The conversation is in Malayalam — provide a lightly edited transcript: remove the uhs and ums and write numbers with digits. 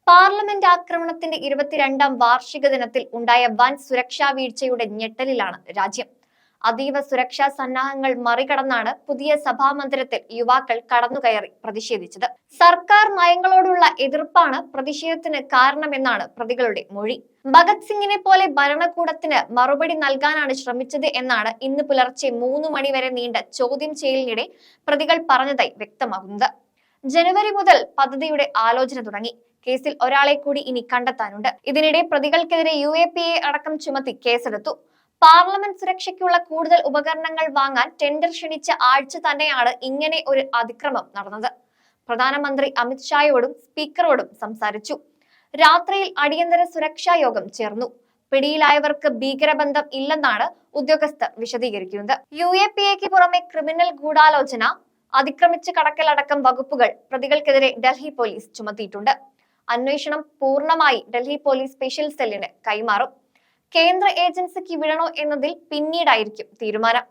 പാർലമെന്റ് ആക്രമണത്തിന്റെ 22ാം വാർഷിക ദിനത്തിൽ ഉണ്ടായ വൻ സുരക്ഷാ വീഴ്ചയുടെ ഞെട്ടലിലാണ് രാജ്യം. അതീവ സുരക്ഷാ സന്നാഹങ്ങൾ മറികടന്നാണ് പുതിയ സഭാമന്ദിരത്തിൽ യുവാക്കൾ കടന്നുകയറി പ്രതിഷേധിച്ചത്. സർക്കാർ നയങ്ങളോടുള്ള എതിർപ്പാണ് പ്രതിഷേധത്തിന് കാരണമെന്നാണ് പ്രതികളുടെ മൊഴി. ഭഗത് സിംഗിനെ പോലെ ഭരണകൂടത്തിന് മറുപടി നൽകാനാണ് ശ്രമിച്ചത് എന്നാണ് ഇന്ന് പുലർച്ചെ 3 മണി വരെ നീണ്ട ചോദ്യം ചെയ്യലിനിടെ പ്രതികൾ പറഞ്ഞതായി വ്യക്തമാകുന്നത്. ജനുവരി മുതൽ പദ്ധതിയുടെ ആലോചന തുടങ്ങി. കേസിൽ ഒരാളെ കൂടി ഇനി കണ്ടെത്താനുണ്ട്. ഇതിനിടെ പ്രതികൾക്കെതിരെ UAPA അടക്കം ചുമത്തി കേസെടുത്തു. പാർലമെന്റ് സുരക്ഷയ്ക്കുള്ള കൂടുതൽ ഉപകരണങ്ങൾ വാങ്ങാൻ ടെൻഡർ ക്ഷണിച്ച ആഴ്ച തന്നെയാണ് ഇങ്ങനെ ഒരു അതിക്രമം നടന്നത്. പ്രധാനമന്ത്രി അമിത് ഷായോടും സ്പീക്കറോടും സംസാരിച്ചു. രാത്രിയിൽ അടിയന്തര സുരക്ഷാ യോഗം ചേർന്നു. പിടിയിലായവർക്ക് ഭീകരബന്ധം ഇല്ലെന്നാണ് ഉദ്യോഗസ്ഥർ വിശദീകരിക്കുന്നത്. UAPAക്ക് പുറമെ ക്രിമിനൽ ഗൂഢാലോചന, അതിക്രമിച്ച് കടക്കലടക്കം വകുപ്പുകൾ പ്രതികൾക്കെതിരെ ഡൽഹി പോലീസ് ചുമത്തിയിട്ടുണ്ട്. അന്വേഷണം പൂർണ്ണമായി ഡൽഹി പോലീസ് സ്പെഷ്യൽ സെല്ലിന് കൈമാറും. കേന്ദ്ര ഏജൻസിക്ക് വിടണോ എന്നതിൽ പിന്നീടായിരിക്കും തീരുമാനം.